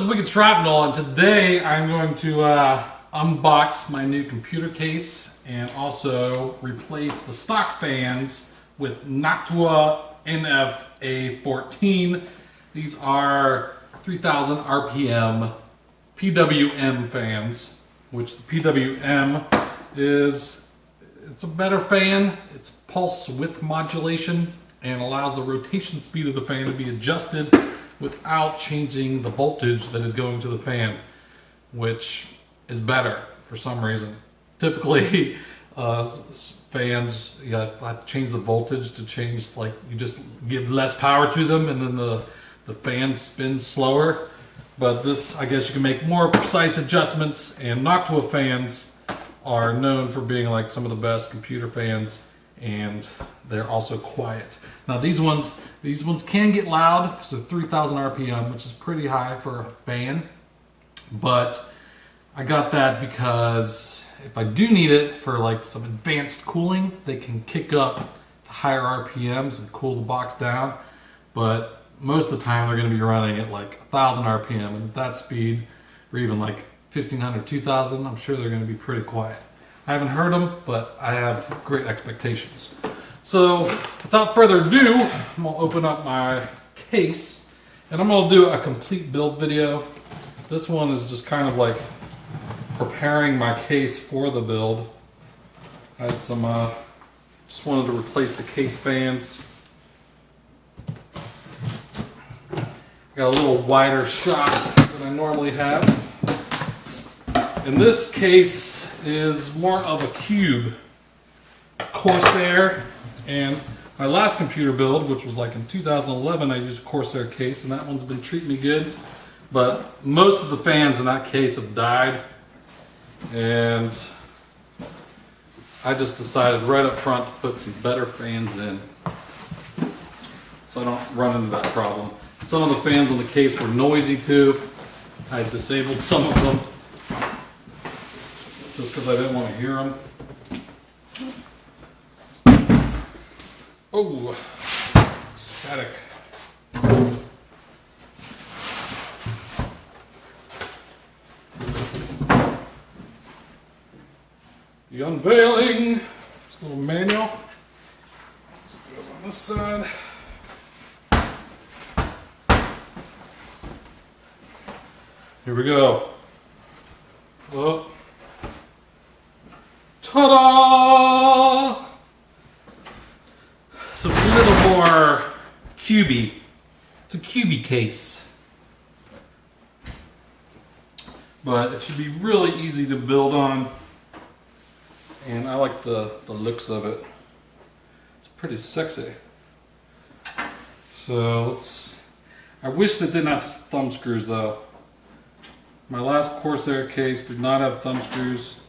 Wicked Shrapnel, and today I'm going to unbox my new computer case and also replace the stock fans with Noctua NF-A14. These are 3000 RPM PWM fans, which the PWM is, it's a better fan. It's pulse width modulation and allows the rotation speed of the fan to be adjusted without changing the voltage that is going to the fan, which is better for some reason. Typically, fans, you have to change the voltage to change, like you just give less power to them and then the fan spins slower. But this, I guess you can make more precise adjustments, and Noctua fans are known for being like some of the best computer fans, and they're also quiet. Now these ones can get loud because they're 3000 RPM, which is pretty high for a fan. But I got that because if I do need it for like some advanced cooling, they can kick up to higher RPMs and cool the box down. But most of the time they're going to be running at like 1000 RPM, and at that speed, or even like 1500, 2000, I'm sure they're going to be pretty quiet. I haven't heard them, but I have great expectations. So without further ado, I'm going to open up my case and I'm going to do a complete build video. This one is just kind of like preparing my case for the build. I had some, just wanted to replace the case fans. Got a little wider shot than I normally have. And this case is more of a cube. It's Corsair, and my last computer build, which was like in 2011, I used a Corsair case, and that one's been treating me good. But most of the fans in that case have died, and I just decided right up front to put some better fans in, so I don't run into that problem. Some of the fans on the case were noisy too. I disabled some of them just because I didn't want to hear them. Oh, static. The unveiling. This little manual. So it goes on this side. Here we go. Oh. Ta-da! So it's a little more cubey. It's a cubey case. But it should be really easy to build on. And I like the looks of it. It's pretty sexy. So I wish it didn't have thumb screws though. My last Corsair case did not have thumb screws.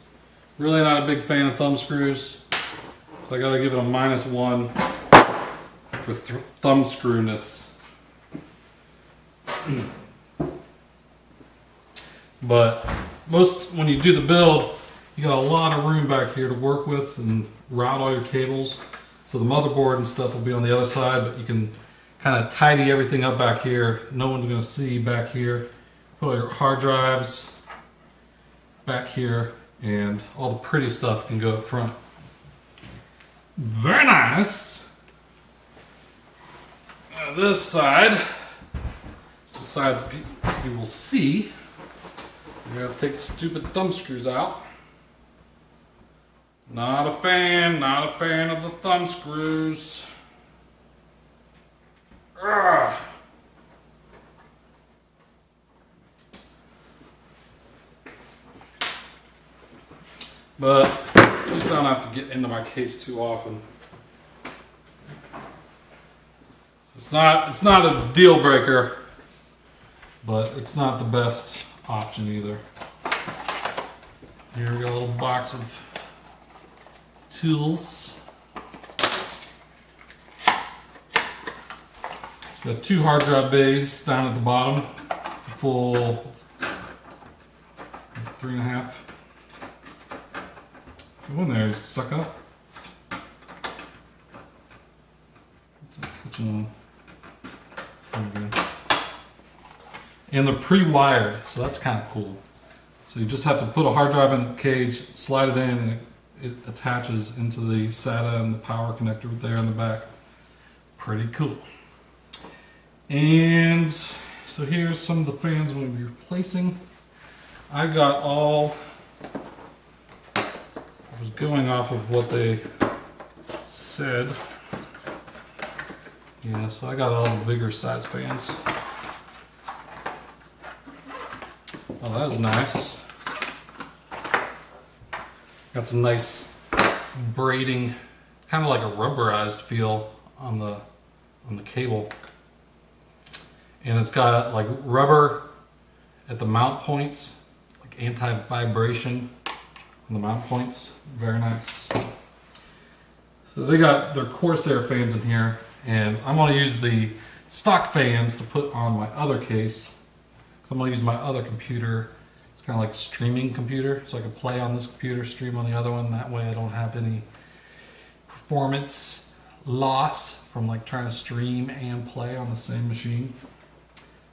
Really not a big fan of thumb screws. So I gotta give it a -1 for thumb screwness. But when you do the build, you got a lot of room back here to work with and route all your cables. So the motherboard and stuff will be on the other side, but you can kind of tidy everything up back here. No one's gonna see back here. Put all your hard drives back here, and all the pretty stuff can go up front. Very nice. Now this side is the side that you will see. You're gonna take the stupid thumb screws out. Not a fan of the thumb screws. Ugh. But at least I don't have to get into my case too often. So it's not a deal breaker, but it's not the best option either. Here we got a little box of tools. It's got 2 hard drive bays down at the bottom. It's the full 3.5. Go in there, sucker. Put you on. There we go. And they're pre-wired, so that's kind of cool. So you just have to put a hard drive in the cage, slide it in, and it attaches into the SATA and the power connector there in the back. Pretty cool. And so here's some of the fans we'll be replacing. I got all, I was going off of what they said. Yeah, so I got all the bigger size fans. Oh, that was nice. Got some nice braiding, kind of like a rubberized feel on the cable. And it's got like rubber at the mount points, like anti-vibration on the mount points. Very nice. So they got their Corsair fans in here, and I'm going to use the stock fans to put on my other case. So I'm going to use my other computer. It's kind of like a streaming computer, so I can play on this computer, stream on the other one. That way I don't have any performance loss from like trying to stream and play on the same machine.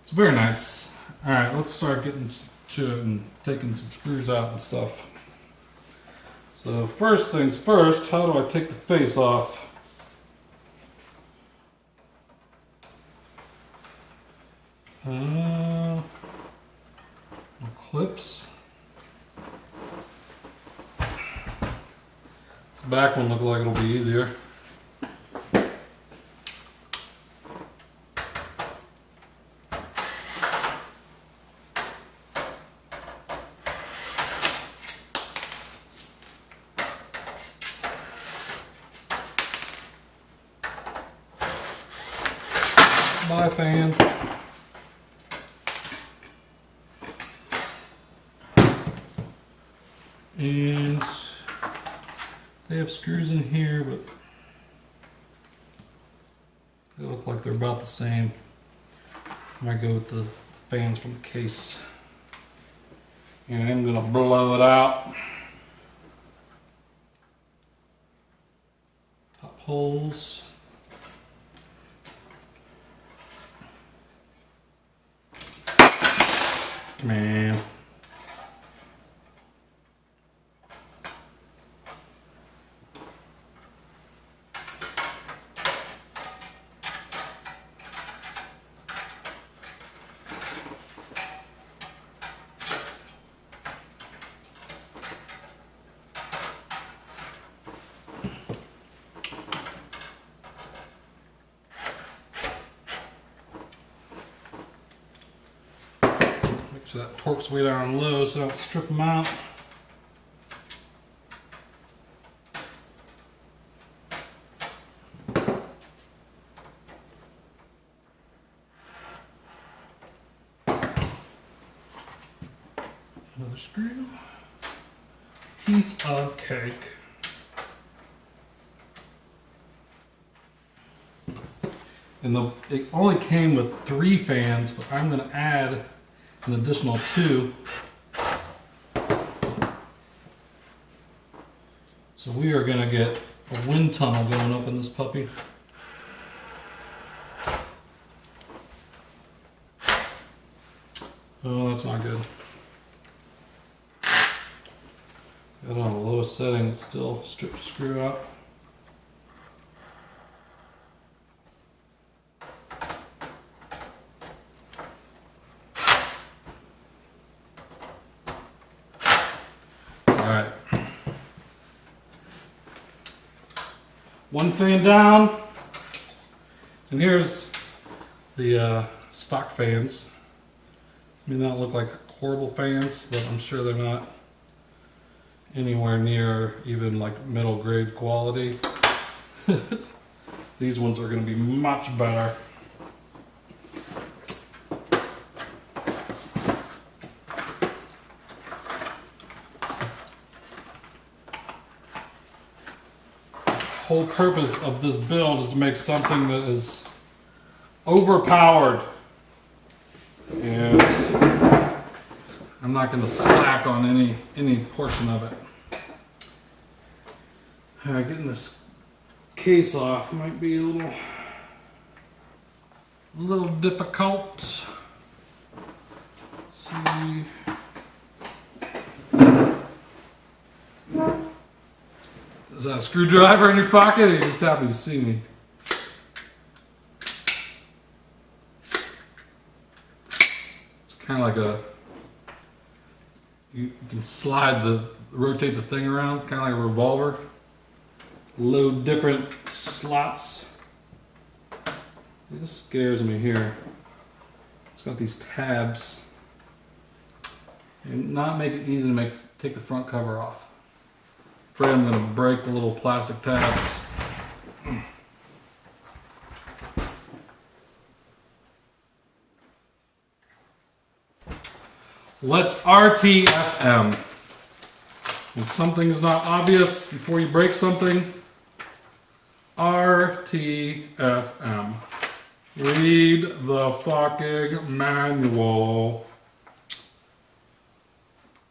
It's very nice. Alright, let's start getting to it and taking some screws out and stuff. So first things first, how do I take the face off? Clips. This back one looks like it'll be easier. Bye, fan. And they have screws in here, but they look like they're about the same. I might go with the fans from the case. And I'm gonna blow it out. Top holes. Man. So that torque's way down low, so I don't strip them out. Another screw. Piece of cake. And it only came with 3 fans, but I'm going to add an additional 2. So we are going to get a wind tunnel going up in this puppy. Oh, that's not good. Got it on the lowest setting, it's still stripped screw out. Alright. One fan down. And here's the stock fans. May not look like horrible fans, but I'm sure they're not anywhere near even like middle grade quality. These ones are going to be much better. Whole purpose of this build is to make something that is overpowered, and I'm not going to slack on any portion of it. Alright, getting this case off might be a little difficult. see. Is that a screwdriver in your pocket, or are you just happy to see me? It's kind of like a, you can rotate the thing around, kind of like a revolver. Load different slots. This scares me here. It's got these tabs. And not make it easy to take the front cover off. Afraid I'm going to break the little plastic tabs. Let's RTFM. If something is not obvious before you break something, RTFM. Read the fucking manual.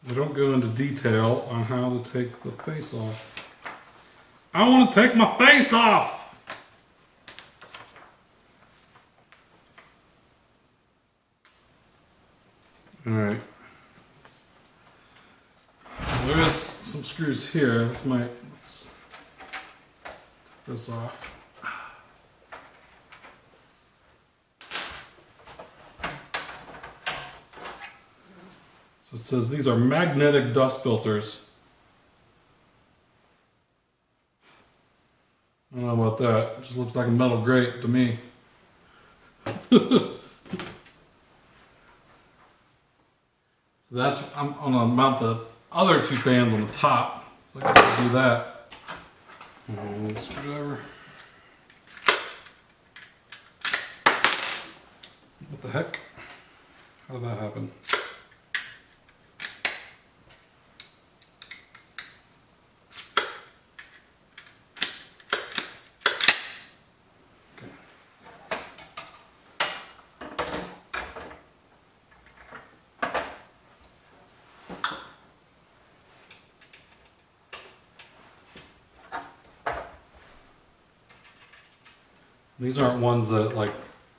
We don't go into detail on how to take the face off. I want to take my face off! Alright. There is some screws here. Let's take this off. So it says these are magnetic dust filters. I don't know about that. It just looks like a metal grate to me. So I'm gonna mount the other two fans on the top. So I guess I'll do that. Screwdriver. What the heck? How did that happen? These aren't ones that, like,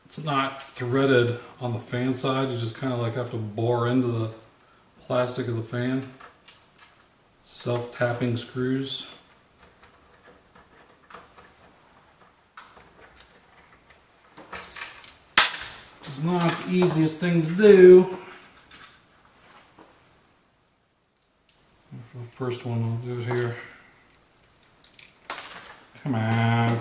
it's not threaded on the fan side. You just kind of like have to bore into the plastic of the fan. Self-tapping screws. Which is not the easiest thing to do. For the first one, I'll do it here. Come on.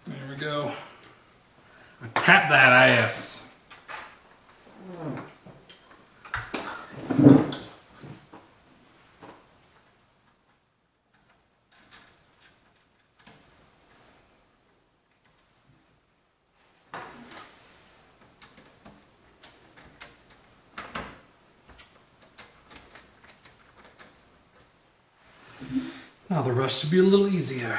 There we go. I tap that ass. Now the rest should be a little easier.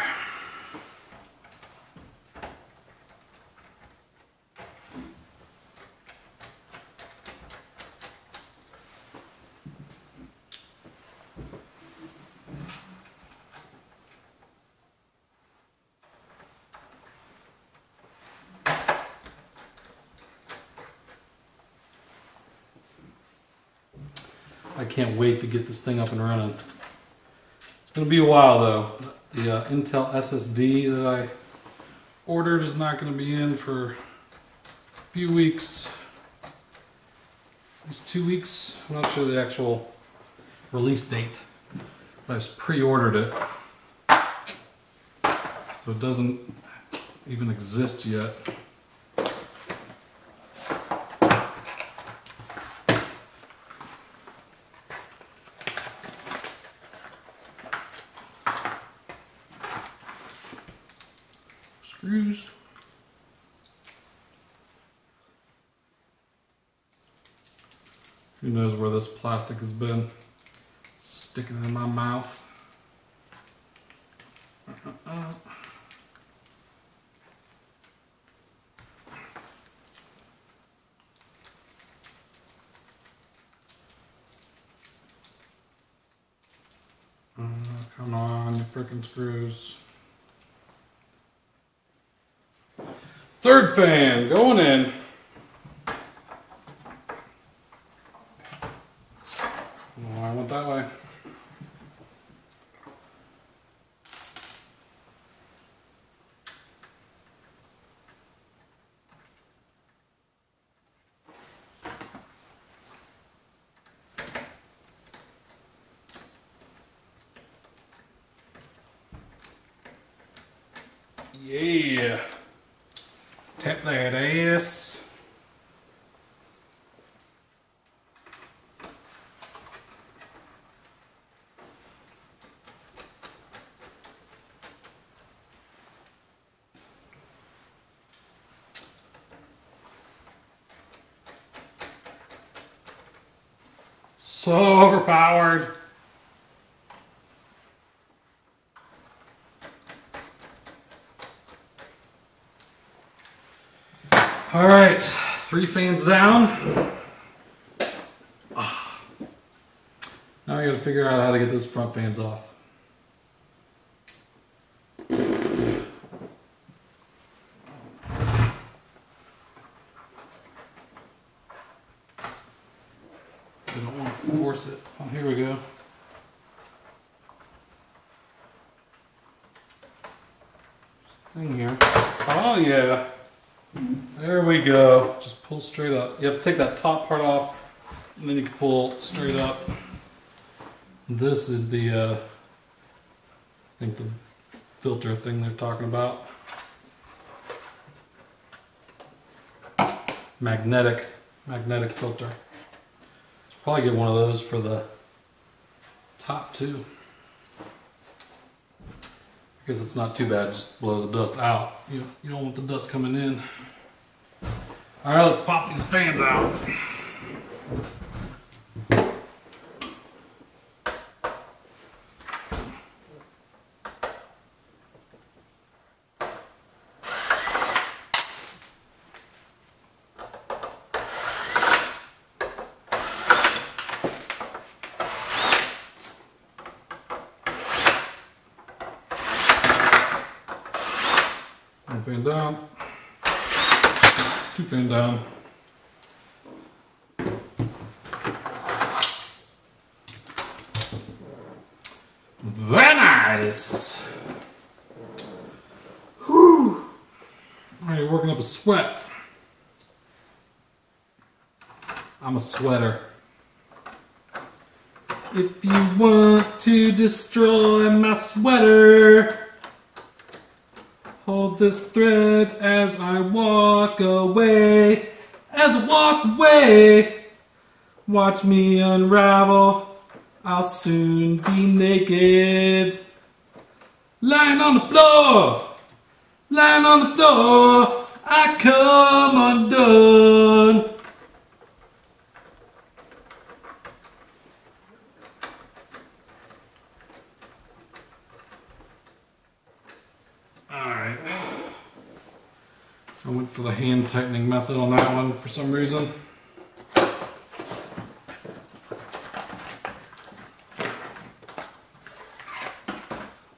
I can't wait to get this thing up and running. It's going to be a while though. The Intel SSD that I ordered is not going to be in for a few weeks. At least 2 weeks. I'm not sure the actual release date. But I've pre-ordered it. So it doesn't even exist yet. Screws. Who knows where this plastic has been sticking in my mouth. Come on, you frickin' screws. Third fan going in. Oh, I went that way. Yeah. Tap that ass. So overpowered. All right, 3 fans down. Now I gotta figure out how to get those front fans off. I don't want to force it. Oh, here we go. Thing here. Oh yeah. There we go. Just pull straight up. You have to take that top part off, and then you can pull straight up. This is the, I think the filter thing they're talking about. Magnetic filter. Should probably get one of those for the top too. Because it's not too bad, just blow the dust out. You don't want the dust coming in. All right, let's pop these fans out. One fan down. 2 fan down. Very nice. Whew. All right, you're working up a sweat. I'm a sweater. If you want to destroy my sweater, hold this thread as I walk away. As I walk away, watch me unravel. I'll soon be naked. Lying on the floor, lying on the floor, I come undone. Alright. I went for the hand tightening method on that one for some reason.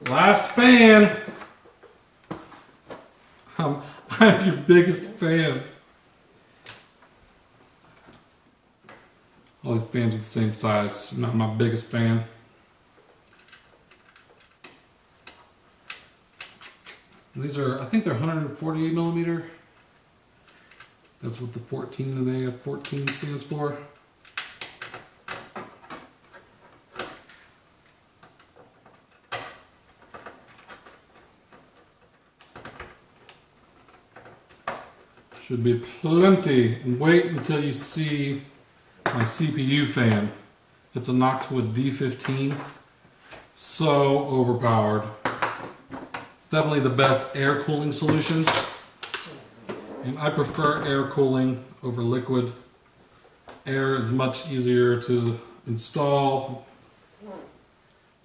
Last fan. I'm your biggest fan. All these fans are the same size. I'm not my biggest fan. These are, I think they're 148 millimeter. That's what the 14 and AF14 stands for. Should be plenty. And wait until you see my CPU fan. It's a Noctua D15. So overpowered. It's definitely the best air cooling solution. And I prefer air cooling over liquid. Air is much easier to install.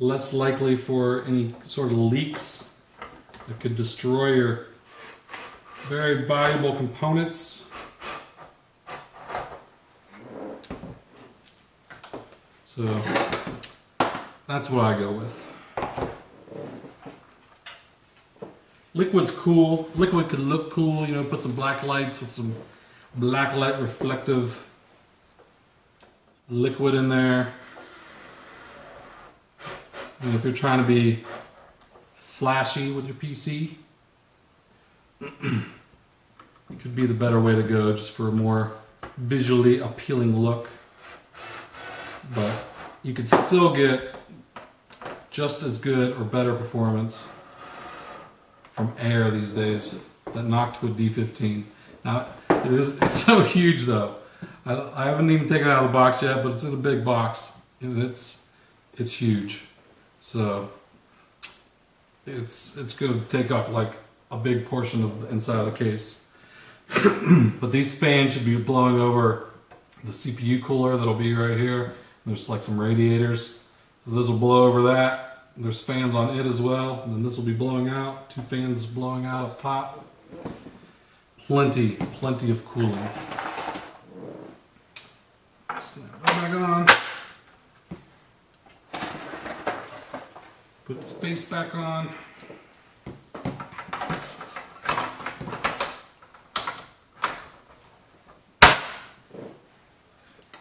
Less likely for any sort of leaks that could destroy your very valuable components. So That's what I go with. Liquid's cool. Liquid could look cool, you know, put some black lights with some black light reflective liquid in there. And if you're trying to be flashy with your PC, it could be the better way to go, just for a more visually appealing look. But you could still get just as good or better performance from Air these days that knock to a D15. Now it's so huge though. I haven't even taken it out of the box yet, but it's in a big box and it's huge. So it's going to take up like a big portion of the inside of the case. But these fans should be blowing over the CPU cooler that'll be right here. There's like some radiators. So this will blow over that. There's fans on it as well. And then this will be blowing out. 2 fans blowing out up top. Plenty of cooling. Snap that back on. Put its face back on.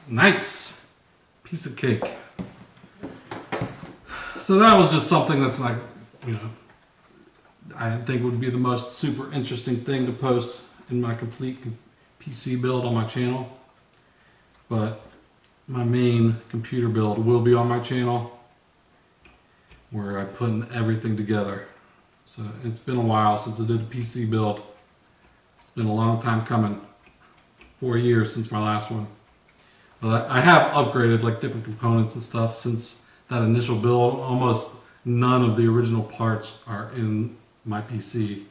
Nice piece of cake. So that was just something that's like, you know, I didn't think would be the most super interesting thing to post in my complete PC build on my channel. But my main computer build will be on my channel, where I put everything together. So it's been a while since I did a PC build. It's been a long time coming. 4 years since my last one. But I have upgraded like different components and stuff since that initial build. Almost none of the original parts are in my PC.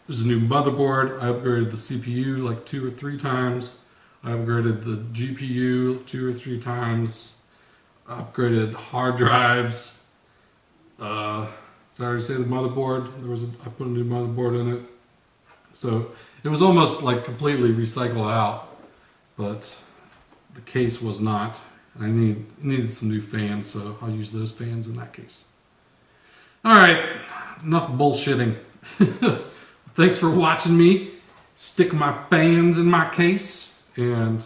There's a new motherboard. I upgraded the CPU like 2 or 3 times. I upgraded the GPU 2 or 3 times. I upgraded hard drives. Did I already say the motherboard? I put a new motherboard in it. So it was almost like completely recycled out, but the case was not. I needed some new fans, so I'll use those fans in that case. Alright, enough bullshitting. Thanks for watching me stick my fans in my case, and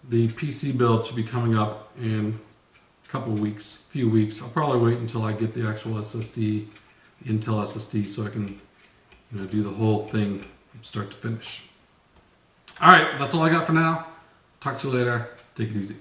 the PC build should be coming up in a couple of weeks, few weeks. I'll probably wait until I get the actual SSD, the Intel SSD, so I can, you know, do the whole thing from start to finish. Alright, that's all I got for now. Talk to you later. Take it easy.